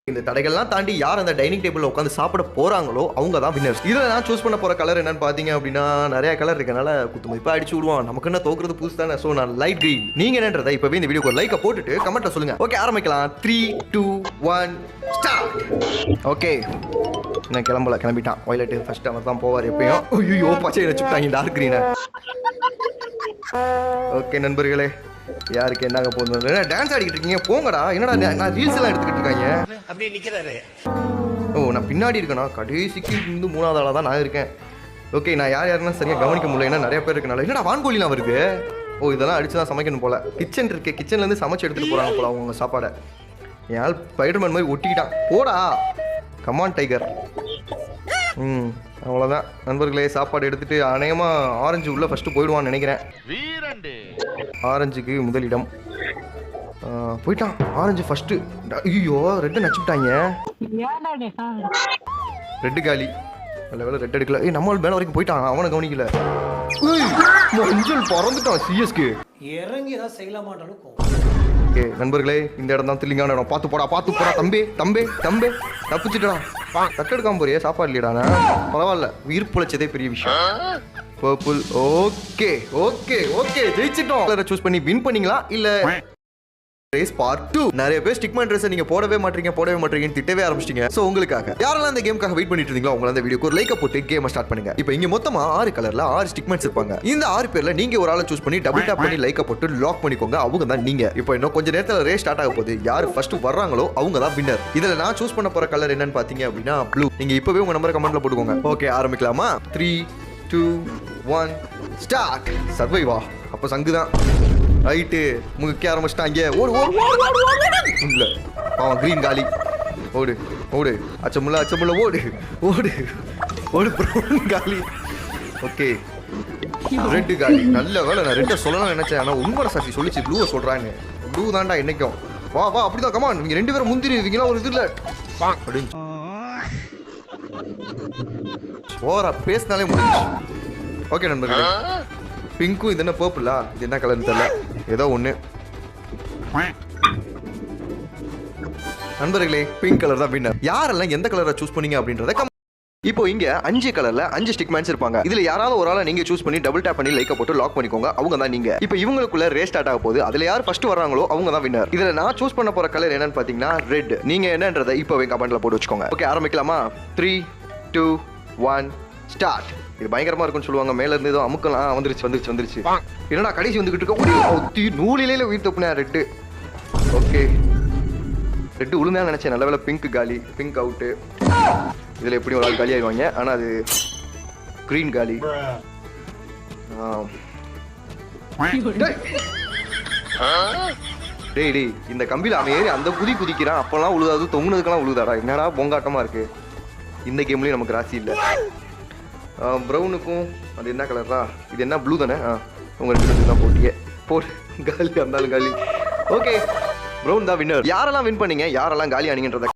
இந்த தடைகள்லாம் தாண்டி யார் அந்த டைனிங் டேபிள்ல உட்காந்து சாப்பிட போறாங்களோ அவங்க தான் வின்னர்ஸ். இதில் நான் சூஸ் பண்ண போற கலர் என்னன்னு பாத்தீங்க அப்படின்னா நிறைய கலர் இருக்கனால குத்து மதிப்பா அடிச்சு விடுவான். நமக்கு என்ன தோக்குறது புதுசு தானே. ஸோ நான் லைட் கிரீன். நீங்க என்னன்றதை இப்பவே இந்த வீடியோக்கு ஒரு லைக்கை போட்டுட்டு கமெண்ட்ல சொல்லுங்க. ஓகே ஆரம்பிக்கலாம். 3 2 1 ஸ்டார்ட். ஓகே நான் கிளம்பிட்டான். வயலட் ஃபர்ஸ்ட் அவர் தான் போவார் எப்பயும். ஐயோ பச்சை வச்சுட்டாங்க டார்க் கிரீனை. ஓகே நண்பர்களே யாருக்கு என்னங்க போகுது டான்ஸ் ஆடிக்கிட்டு இருக்கீங்க போங்கடா. என்னடா நான் ரீல்ஸ் எல்லாம் எடுத்துக்கிட்டு இருக்காங்க. அப்படியே நிக்கிறாரு. ஓ நான் பின்னாடி இருக்கேனா கடைசிக்கு இருந்து மூணாவது ஆளாக தான் நான் இருக்கேன். ஓகே நான் யாருன்னா சரியாக கவனிக்க முடியல. ஏன்னா நிறைய பேர் இருக்கனால என்னடா வான்கோழிலாம் வருது. ஓ இதெல்லாம் அடிச்சு தான் சமைக்கணும் போல. கிச்சன் இருக்கு கிச்சன்லேருந்து சமைச்சு எடுத்துகிட்டு போகிறாங்க போல அவங்க சாப்பாடை. என் ஆள் ஸ்பைடர்மேன் மாதிரி ஒட்டிக்கிட்டான். போடா கமான் டைகர். அவ்வளோதான் நண்பர்களே சாப்பாடு எடுத்துகிட்டு அநேகமாக ஆரஞ்சு உள்ளே ஃபஸ்ட்டு போயிடுவான்னு நினைக்கிறேன். ஆரஞ்சுக்கு முதலிடம் போயிட்டான். Orange first. ஐயோ ரெட்டு நச்சுட்டாங்க. ரெட்டு காலி. நல்ல வேலை ரெட் எடுக்கல. நம்ம மேல வரைக்கும் போயிட்டான். அவனை கவனிக்கல. மஞ்சள் பறந்துட்டான். சிஎஸ்கே இறங்கி ஏதாவது செய்யலாமான்னு. ஓகே நண்பர்களே இந்த இடம் தான் தில்லிங்கான இடம். பார்த்து போடா தம்பி தப்பிச்சுட்டா. தட்டெடுக்காம போறியே சாப்பாடு இல்லையாடா. பரவாயில்ல உயிர் பிழைச்சதே பெரிய விஷயம். பர்பிள். ஓகே ஜெயிச்சிட்டோம். சூஸ் பண்ணி வின் பண்ணீங்களா இல்ல ரேஸ் பார்ட் 2. நிறைய பேர் ஸ்டிக்மேன் ரேஸை நீங்க போடவே மாட்டீங்கன்னு திட்டவே ஆரம்பிச்சிட்டீங்க. சோ உங்களுக்காக யாரெல்லாம் இந்த கேமுக்காக வெயிட் பண்ணிட்டு இருந்தீங்களோ அவங்க அந்த வீடியோக்கு ஒரு லைக் போட்டு கேமை ஸ்டார்ட் பண்ணுங்க. இப்போ இங்க மொத்தமா 6 கலர்ல 6 ஸ்டிக்மேன்ஸ் இருப்பாங்க. இந்த 6 பேர்ல நீங்க ஒரு ஆளை சூஸ் பண்ணி டபுள் டாப் பண்ணி லைக் போட்டு லாக் பண்ணிக்கோங்க. அவங்க தான் நீங்க. இப்போ இன்னும் கொஞ்ச நேரத்துல ரேஸ் ஸ்டார்ட் ஆக போகுது. யாரு ஃபர்ஸ்ட் வர்றாங்களோ அவங்க தான் வின்னர். இதுல நான் சூஸ் பண்ண போற கலர் என்னன்னு பாத்தீங்க அப்படின்னா ப்ளூ. நீங்க இப்பவே உங்க நம்பரை கமெண்ட்ல போட்டுக்கோங்க. ஓகே ஆரம்பிக்கலாமா. 3 2 1 ஸ்டார்ட். சர்வைவா அப்ப சங்கு தான் ரைட்டு முக்கிய ஆரம்பிச்சிட்டாங்க. ஓடு அவன் கிரீன் காலி. ஓடு அச்சமுள்ள ஓடு ப்ரௌன் காலி. ஓகே ரெட்டு காலி. நல்ல வேலை நான் ரெட்டை சொல்லணும்னு நினைச்சேன். ஆனால் உண்மை சாட்சி சொல்லிச்சு ப்ளூவை சொல்றாங்க. ப்ளூ தான்டா என்னைக்கும். வா அப்படிதான் கமான். நீங்க 2 பேரும் முந்திருவீங்களா ஒரு இதுல அப்படின்னு ஓரா பேசினாலே முடிஞ்சு. ஓகே நண்பர்களே பிங்க்கும் இது என்ன பர்பிளா இது என்ன கலர்னு தெரியல ஏதோ ஒன்று. நண்பர்களே பிங்க் கலர் தான் வின்னர். யாரெல்லாம் எந்த கலரை சூஸ் பண்ணீங்க அப்படின்றத இப்போ இங்க 5 கலர்ல 5 ஸ்டிக்மேன்ஸ் இருப்பாங்க. இதுல யாராவது ஒரு ஆளை நீங்க சூஸ் பண்ணி டபுள் டேப் பண்ணி லைக்க போட்டு லாக் பண்ணிக்கோங்க. அவங்க தான் நீங்க. இப்போ இவங்களுக்குள்ள ரேஸ் ஸ்டார்ட் ஆக போகுது. அதுல யார் ஃபர்ஸ்ட் வர்றாங்களோ அவங்க தான் வின்னர். இதுல நான் சூஸ் பண்ண போற கலர் என்னன்னு பாத்தீங்கன்னா ரெட். நீங்க என்னன்றதை இப்போவே கமெண்ட்ல போட்டு வச்சுக்கோங்க. ஓகே ஆரம்பிக்கலாமா. 3 2 1 ஸ்டார்ட். இது பயங்கரமா இருக்கும்னு சொல்லுவாங்க. மேல இருந்து ஏதோ அமுக்கலாம். வந்துருச்சு. என்னடா கடைசி வந்துகிட்டு இருக்க நூலிலே உயிர் தப்புனா ரெட்டு. ஓகே ரெட்டு உளுந்தா நினைச்சேன். நல்ல வேலை பிங்க் காலி. Pink out. இதுல எப்படி ஒரு ஆள் காலி ஆயிடுவாங்க. ஆனா அது கிரீன் காலி. டேய் இந்த கம்பியில அவன் ஏறி அந்த குதிக்கிறான். அப்பெல்லாம் உழுதாது தொங்குனதுக்கெல்லாம் உழுதாடா. என்னடா பொங்காட்டமா இருக்கு. இந்த கேம்லயும் நமக்கு ராசி இல்லை. ப்ரௌனுக்கும் அது என்ன கலரா இது என்ன ப்ளூ தானே. உங்க 2 பேரும் தான் போடு காலி. இருந்தாலும் காலி. ஓகே ப்ரௌன் தான் வின்னர். யாரெல்லாம் வின் பண்ணீங்க யாரெல்லாம் காலி ஆனீங்கன்றத